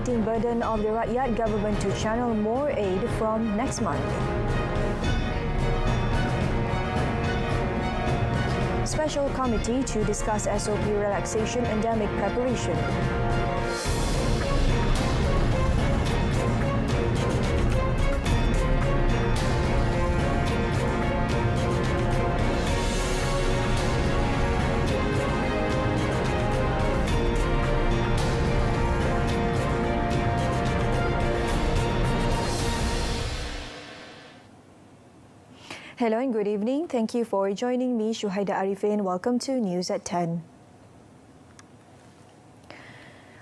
COVID-19 burden of the rakyat, government to channel more aid from next month. Special committee to discuss SOP relaxation endemic preparation. Hello and good evening. Thank you for joining me, Shuhaida Arifin. Welcome to News at 10.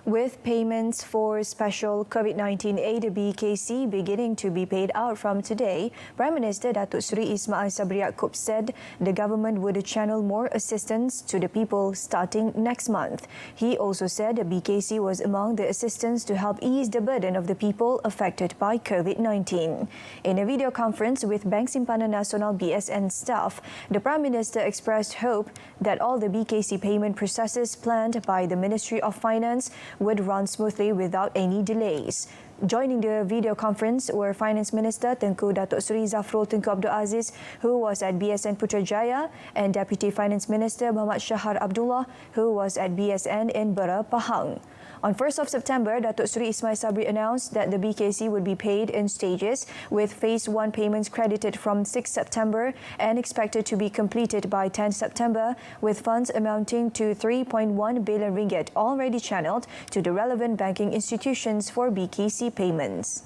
With payments for special COVID-19 aid BKC beginning to be paid out from today, Prime Minister Datuk Seri Ismail Sabri Yaakob said the government would channel more assistance to the people starting next month. He also said BKC was among the assistance to help ease the burden of the people affected by COVID-19. In a video conference with Bank Simpanan Nasional BSN staff, the Prime Minister expressed hope that all the BKC payment processes planned by the Ministry of Finance would run smoothly without any delays. Joining the video conference were Finance Minister Tengku Datuk Seri Zafrul Tunku Abdul Aziz, who was at BSN Putrajaya, and Deputy Finance Minister Muhammad Shahar Abdullah, who was at BSN in Bera, Pahang. On 1st of September, Datuk Seri Ismail Sabri announced that the BKC would be paid in stages, with Phase 1 payments credited from 6 September and expected to be completed by 10 September, with funds amounting to 3.1 billion ringgit already channeled to the relevant banking institutions for BKC payments.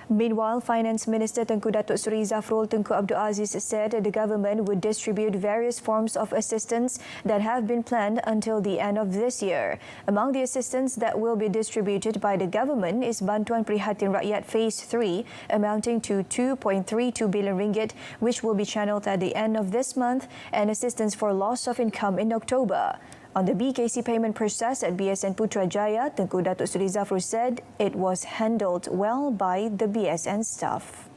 Meanwhile, Finance Minister Tengku Datuk Seri Zafrul Tunku Abdul Aziz said the government would distribute various forms of assistance that have been planned until the end of this year. Among the assistance that will be distributed by the government is Bantuan Prihatin Rakyat Phase 3, amounting to 2.32 billion ringgit, which will be channeled at the end of this month, and assistance for loss of income in October. On the BKC payment process at BSN Putrajaya, Tengku Datuk Seri Zafrul said it was handled well by the BSN staff.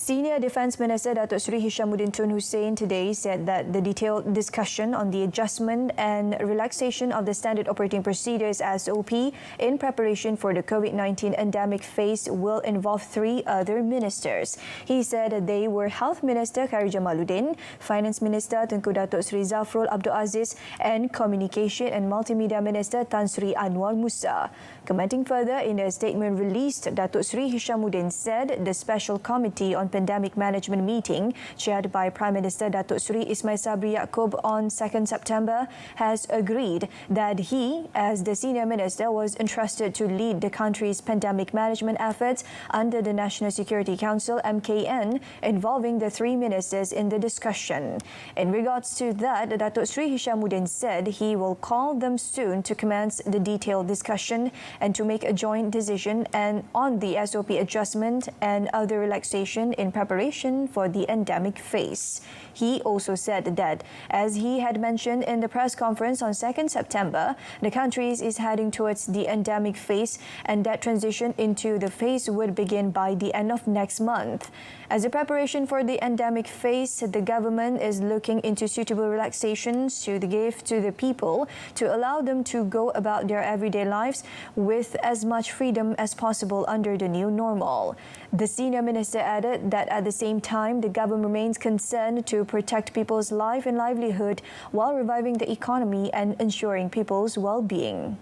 Senior Defence Minister Datuk Seri Hishamuddin Tun Hussein today said that the detailed discussion on the adjustment and relaxation of the Standard Operating Procedures SOP in preparation for the COVID-19 endemic phase will involve 3 other ministers. He said they were Health Minister Khairi Jamaluddin, Finance Minister Tengku Datuk Seri Zafrul Abdul Aziz, and Communication and Multimedia Minister Tan Sri Anwar Musa. Commenting further in a statement released, Datuk Seri Hishamuddin said the Special Committee on Pandemic Management meeting, chaired by Prime Minister Datuk Seri Ismail Sabri Yaakob on 2nd September, has agreed that he, as the Senior Minister, was entrusted to lead the country's pandemic management efforts under the National Security Council (MKN), involving the 3 ministers in the discussion. In regards to that, Datuk Seri Hishamuddin said he will call them soon to commence the detailed discussion and to make a joint decision on the SOP adjustment and other relaxation in preparation for the endemic phase. He also said that, as he had mentioned in the press conference on 2nd September, the country is heading towards the endemic phase, and that transition into the phase would begin by the end of next month. As a preparation for the endemic phase, the government is looking into suitable relaxations to give to the people to allow them to go about their everyday lives with as much freedom as possible under the new normal. The senior minister added that at the same time, the government remains concerned to protect people's life and livelihood while reviving the economy and ensuring people's well-being.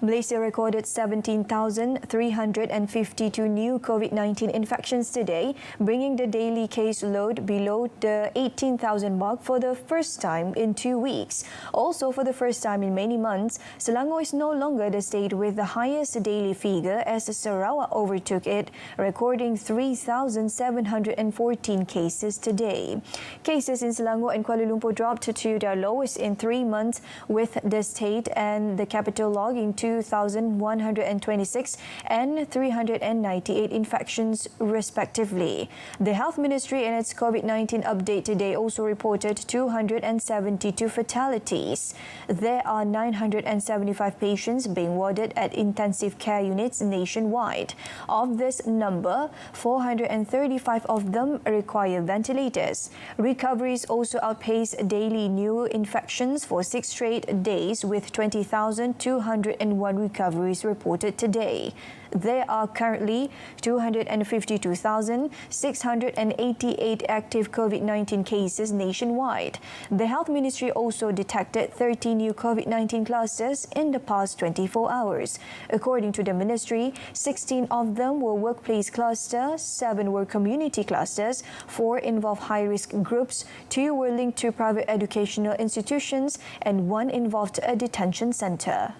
Malaysia recorded 17,352 new COVID-19 infections today, bringing the daily case load below the 18,000 mark for the first time in 2 weeks. Also, for the first time in many months, Selangor is no longer the state with the highest daily figure, as Sarawak overtook it, recording 3,714 cases today. Cases in Selangor and Kuala Lumpur dropped to their lowest in 3 months, with the state and the capital logging 2 22,126 and 398 infections respectively. The Health Ministry in its COVID-19 update today also reported 272 fatalities. There are 975 patients being warded at intensive care units nationwide. Of this number, 435 of them require ventilators. Recoveries also outpace daily new infections for 6 straight days, with 20,201 recoveries reported today. There are currently 252,688 active COVID-19 cases nationwide. The Health Ministry also detected 30 new COVID-19 clusters in the past 24 hours. According to the Ministry, 16 of them were workplace clusters, 7 were community clusters, 4 involved high-risk groups, 2 were linked to private educational institutions, and 1 involved a detention centre.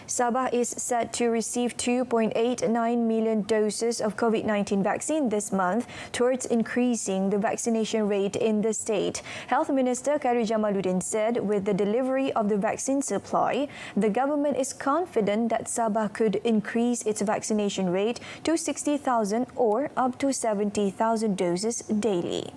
Sabah is set to receive 2.89 million doses of COVID-19 vaccine this month towards increasing the vaccination rate in the state. Health Minister Khairy Jamaluddin said with the delivery of the vaccine supply, the government is confident that Sabah could increase its vaccination rate to 60,000 or up to 70,000 doses daily.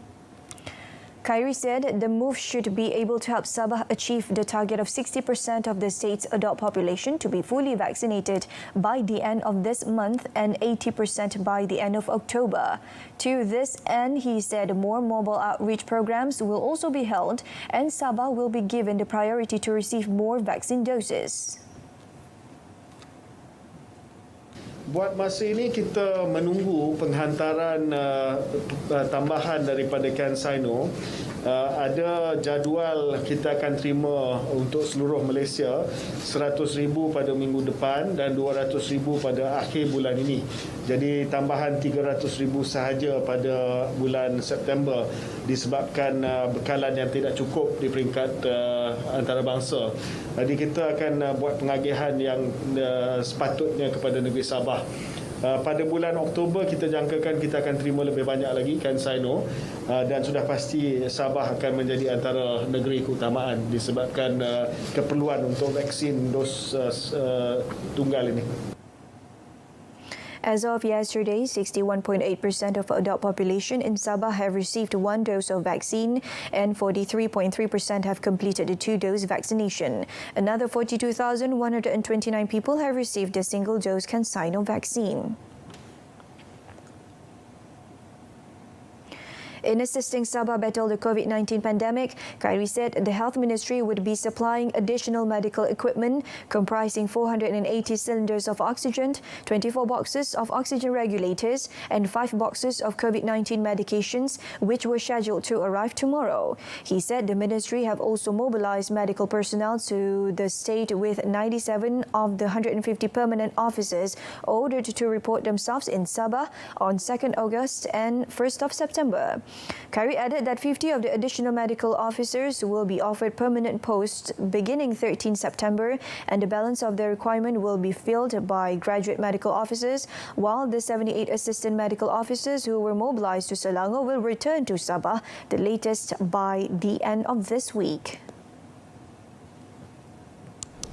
Khairy said the move should be able to help Sabah achieve the target of 60% of the state's adult population to be fully vaccinated by the end of this month and 80% by the end of October. To this end, he said more mobile outreach programs will also be held and Sabah will be given the priority to receive more vaccine doses. Buat masa ini kita menunggu penghantaran tambahan daripada CanSino. Ada jadual kita akan terima untuk seluruh Malaysia 100,000 pada minggu depan dan 200,000 pada akhir bulan ini. Jadi tambahan 300,000 sahaja pada bulan September disebabkan bekalan yang tidak cukup di peringkat antarabangsa. Jadi kita akan buat pengagihan yang sepatutnya kepada negeri Sabah. Pada bulan Oktober kita jangkakan kita akan terima lebih banyak lagi CanSino dan sudah pasti Sabah akan menjadi antara negeri keutamaan disebabkan keperluan untuk vaksin dos tunggal ini. As of yesterday, 61.8% of adult population in Sabah have received 1 dose of vaccine and 43.3% have completed a 2-dose vaccination. Another 42,129 people have received a single-dose CanSino vaccine. In assisting Sabah battle the COVID-19 pandemic, Khairy said the Health Ministry would be supplying additional medical equipment comprising 480 cylinders of oxygen, 24 boxes of oxygen regulators and 5 boxes of COVID-19 medications, which were scheduled to arrive tomorrow. He said the ministry have also mobilized medical personnel to the state, with 97 of the 150 permanent officers ordered to report themselves in Sabah on 2nd August and 1st of September. Khairy added that 50 of the additional medical officers will be offered permanent posts beginning 13 September and the balance of the requirement will be filled by graduate medical officers, while the 78 assistant medical officers who were mobilized to Selangor will return to Sabah the latest by the end of this week.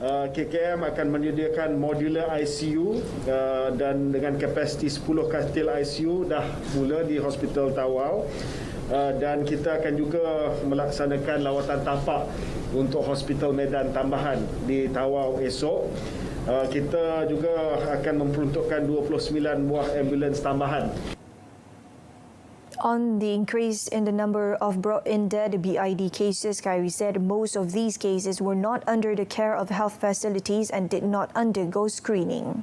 KKM akan menyediakan modular ICU dan dengan kapasiti 10 katil ICU dah mula di Hospital Tawau, dan kita akan juga melaksanakan lawatan tapak untuk Hospital Medan tambahan di Tawau esok. Kita juga akan memperuntukkan 29 buah ambulans tambahan. On the increase in the number of brought-in dead BID cases, Khairy said most of these cases were not under the care of health facilities and did not undergo screening.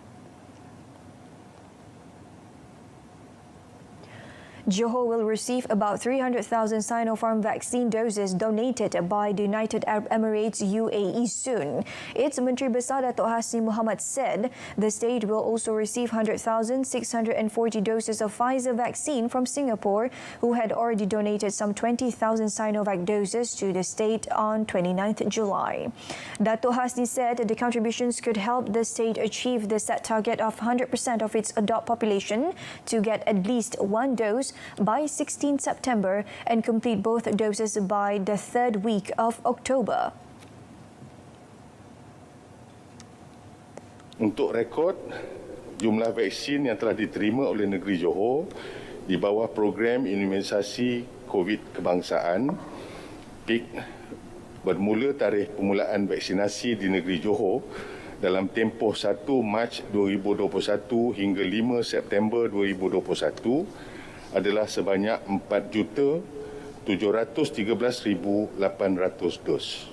Johor will receive about 300,000 Sinopharm vaccine doses donated by the United Arab Emirates UAE soon. Its Menteri Besar Datuk Rasmi Muhammad said the state will also receive 100,640 doses of Pfizer vaccine from Singapore, who had already donated some 20,000 Sinovac doses to the state on 29th July. Datuk Rasmi said the contributions could help the state achieve the set target of 100% of its adult population to get at least 1 dose by 16 September and complete both doses by the third week of October. Untuk rekod, jumlah vaksin yang telah diterima oleh negeri Johor di bawah program imunisasi COVID kebangsaan PIK bermula tarikh permulaan vaksinasi di negeri Johor dalam tempoh 1 Mac 2021 hingga 5 September 2021 adalah sebanyak 4,713,800 dos.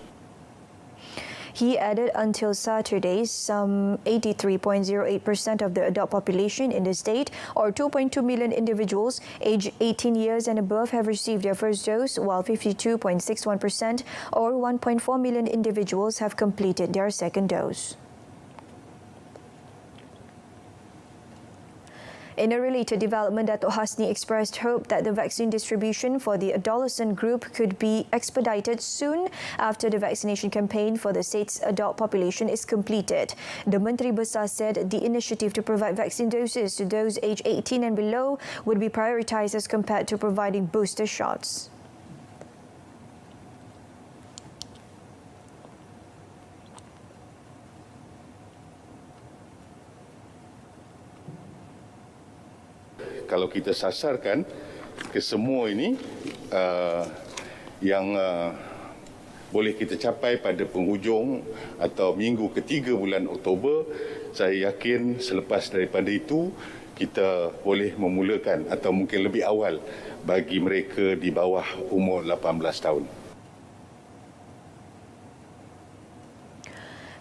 He added until Saturday, some 83.08% of the adult population in the state, or 2.2 million individuals aged 18 years and above, have received their first dose, while 52.61% or 1.4 million individuals have completed their second dose. In a related development, Datuk Hasni expressed hope that the vaccine distribution for the adolescent group could be expedited soon after the vaccination campaign for the state's adult population is completed. The Menteri Besar said the initiative to provide vaccine doses to those aged 18 and below would be prioritised as compared to providing booster shots. Kalau kita sasarkan ke semua ini yang boleh kita capai pada penghujung atau minggu ketiga bulan Oktober, saya yakin selepas daripada itu kita boleh memulakan atau mungkin lebih awal bagi mereka di bawah umur 18 tahun.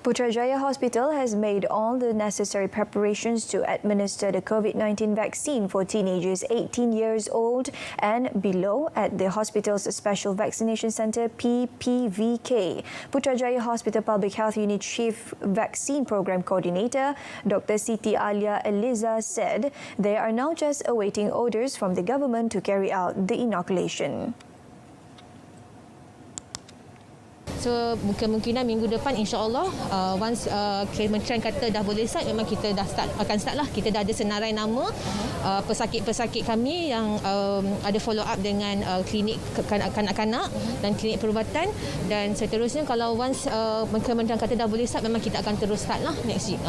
Putrajaya Hospital has made all the necessary preparations to administer the COVID-19 vaccine for teenagers 18 years old and below at the hospital's Special Vaccination Centre PPVK. Putrajaya Hospital Public Health Unit Chief Vaccine Program Coordinator Dr. Siti Alia Eliza said they are now just awaiting orders from the government to carry out the inoculation. So kemungkinan minggu depan insya-Allah once kementerian kata dah boleh start, memang kita dah akan start lah. Kita dah ada senarai nama pesakit-pesakit kami yang ada follow up dengan klinik kanak-kanak dan klinik perubatan, dan seterusnya kalau once kementerian kata dah boleh start, memang kita akan terus start lah next week.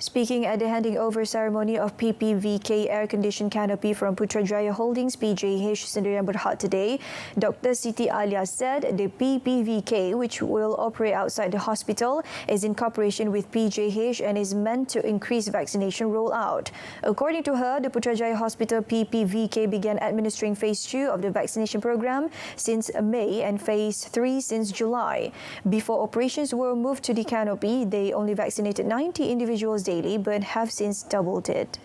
Speaking at the handing over ceremony of PPVK air-conditioned canopy from Putrajaya Holdings PJH Sdn Bhd today, Dr. Siti Alia said the PPVK, which will operate outside the hospital, is in cooperation with PJH and is meant to increase vaccination rollout. According to her, the Putrajaya Hospital PPVK began administering Phase 2 of the vaccination program since May and Phase 3 since July. Before operations were moved to the canopy, they only vaccinated 90 individuals daily, but have since doubled it.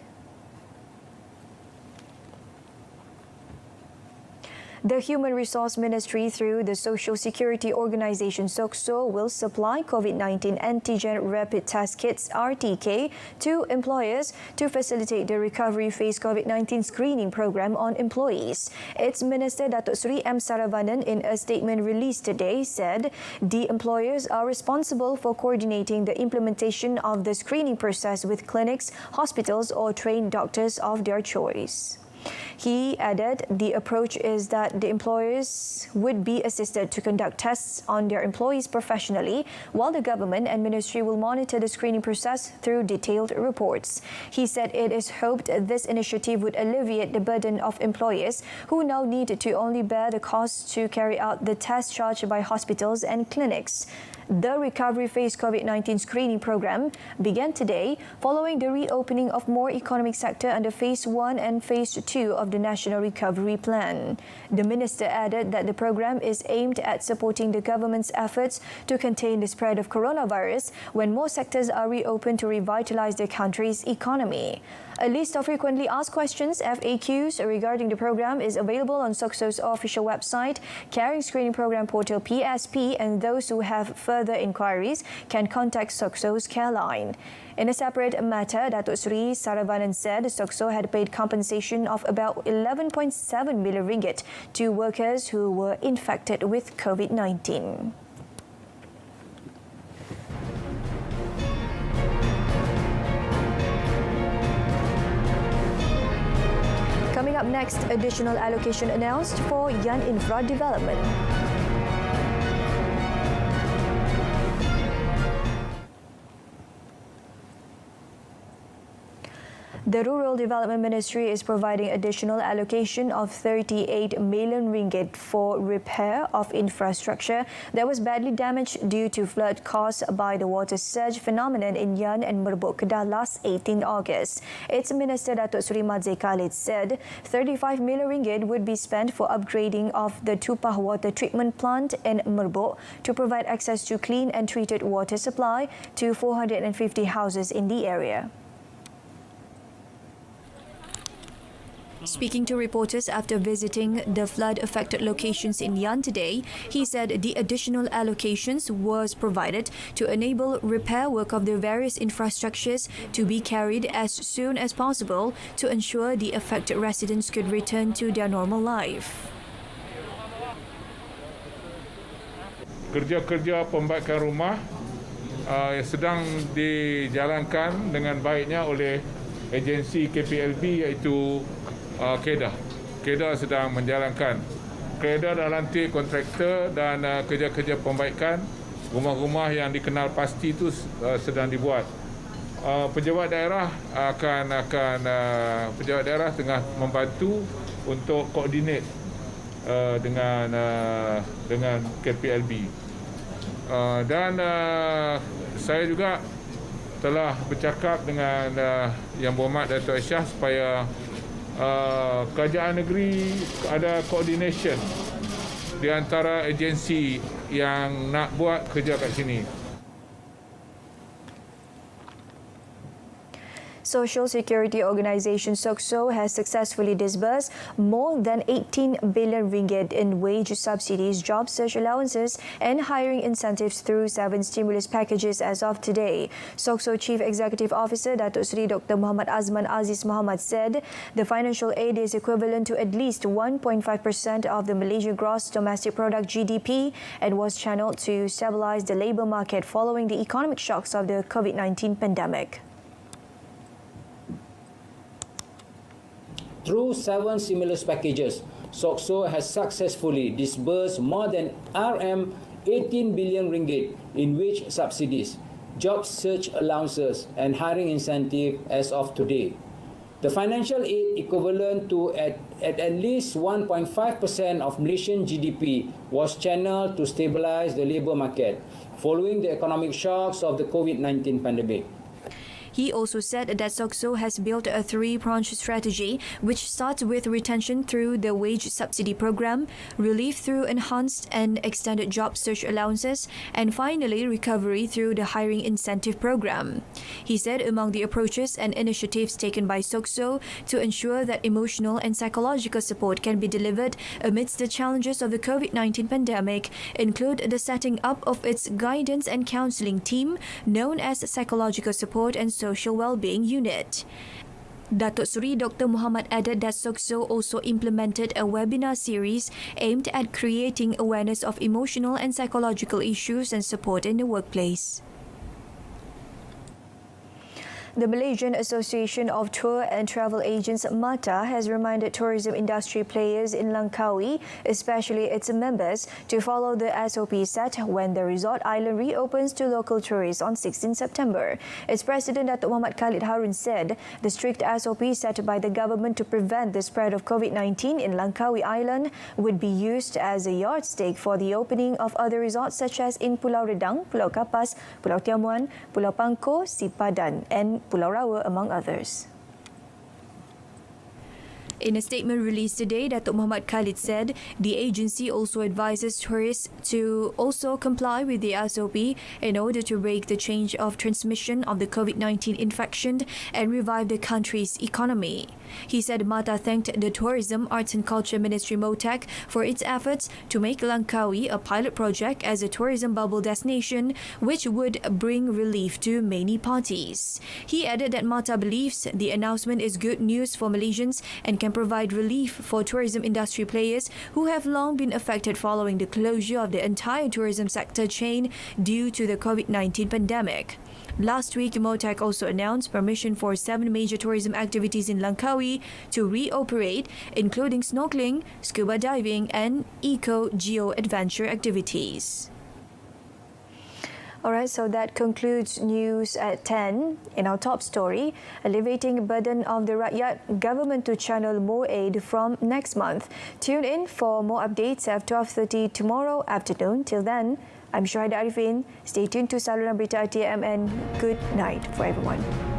The Human Resource Ministry, through the Social Security Organisation SOCSO, will supply COVID-19 antigen rapid test kits RTK to employers to facilitate the recovery phase COVID-19 screening program on employees. Its Minister Datuk Seri M. Saravanan, in a statement released today, said the employers are responsible for coordinating the implementation of the screening process with clinics, hospitals or trained doctors of their choice. He added the approach is that the employers would be assisted to conduct tests on their employees professionally, while the government and ministry will monitor the screening process through detailed reports. He said it is hoped this initiative would alleviate the burden of employers who now need to only bear the costs to carry out the tests charged by hospitals and clinics. The recovery phase COVID-19 screening program began today following the reopening of more economic sector under Phase 1 and Phase 2 of the National Recovery Plan. The minister added that the program is aimed at supporting the government's efforts to contain the spread of coronavirus when more sectors are reopened to revitalize the country's economy. A list of frequently asked questions, FAQs, regarding the program is available on SOCSO's official website, Caring Screening Program Portal PSP, and those who have further inquiries can contact SOCSO's care line. In a separate matter, Datuk Seri Saravanan said SOCSO had paid compensation of about 11.7 million ringgit to workers who were infected with COVID-19. Up next, additional allocation announced for Yan Infra Development. The Rural Development Ministry is providing additional allocation of 38 million ringgit for repair of infrastructure that was badly damaged due to flood caused by the water surge phenomenon in Yan and Merbuk, Kedah last 18 August. Its Minister Datuk Seri Madzee Khalid said 35 million ringgit would be spent for upgrading of the Tupah water treatment plant in Merbuk to provide access to clean and treated water supply to 450 houses in the area. Speaking to reporters after visiting the flood-affected locations in Yan today, he said the additional allocations was provided to enable repair work of the various infrastructures to be carried as soon as possible to ensure the affected residents could return to their normal life. Kerja-kerja pembaikan rumah sedang dijalankan dengan baiknya oleh agensi KPLB iaitu Kedah. Kedah sedang menjalankan. Kedah dah lantik kontraktor dan kerja-kerja pembaikan rumah-rumah yang dikenal pasti itu sedang dibuat. Pejabat daerah pejabat daerah tengah membantu untuk koordinat dengan KPLB. Dan saya juga telah bercakap dengan Yang Berhormat Datuk Syah supaya kerajaan negeri ada coordination di antara agensi yang nak buat kerja kat sini. Social Security Organisation SOCSO has successfully disbursed more than 18 billion ringgit in wage subsidies, job search allowances and hiring incentives through 7 stimulus packages as of today. SOCSO Chief Executive Officer Datuk Seri Dr. Muhammad Azman Aziz Muhammad said the financial aid is equivalent to at least 1.5% of the Malaysia Gross Domestic Product GDP and was channeled to stabilise the labour market following the economic shocks of the COVID-19 pandemic. Through 7 stimulus packages, SOCSO has successfully disbursed more than RM 18 billion ringgit in wage subsidies, job search allowances and hiring incentive as of today. The financial aid equivalent to at least 1.5% of Malaysian GDP was channeled to stabilise the labour market following the economic shocks of the COVID-19 pandemic. He also said that SOCSO has built a 3-pronged strategy which starts with retention through the wage subsidy program, relief through enhanced and extended job search allowances, and finally recovery through the hiring incentive program. He said among the approaches and initiatives taken by SOCSO to ensure that emotional and psychological support can be delivered amidst the challenges of the COVID-19 pandemic include the setting up of its guidance and counselling team known as Psychological Support and Social Wellbeing Unit. Datuk Seri Dr. Muhammad added that SOCSO also implemented a webinar series aimed at creating awareness of emotional and psychological issues and support in the workplace. The Malaysian Association of Tour and Travel Agents MATA has reminded tourism industry players in Langkawi, especially its members, to follow the SOP set when the resort island reopens to local tourists on 16 September. Its President Datuk Muhammad Khalid Harun said the strict SOP set by the government to prevent the spread of COVID-19 in Langkawi Island would be used as a yardstick for the opening of other resorts such as in Pulau Redang, Pulau Kapas, Pulau Tiamuan, Pulau Pangkor, Sipadan and Pulau Rawa, among others. In a statement released today, Datuk Muhammad Khalid said the agency also advises tourists to also comply with the SOP in order to break the chain of transmission of the COVID-19 infection and revive the country's economy. He said MATA thanked the Tourism, Arts and Culture Ministry MOTAC for its efforts to make Langkawi a pilot project as a tourism bubble destination which would bring relief to many parties. He added that MATA believes the announcement is good news for Malaysians and can provide relief for tourism industry players who have long been affected following the closure of the entire tourism sector chain due to the COVID-19 pandemic. Last week, MOTAC also announced permission for 7 major tourism activities in Langkawi to reoperate, including snorkeling, scuba diving and eco-geo-adventure activities. Alright, so that concludes news at 10. In our top story, alleviating burden of the rakyat, government to channel more aid from next month. Tune in for more updates at 12:30 tomorrow afternoon. Till then, I'm Syahida Arifin. Stay tuned to saluran Berita RTM and good night for everyone.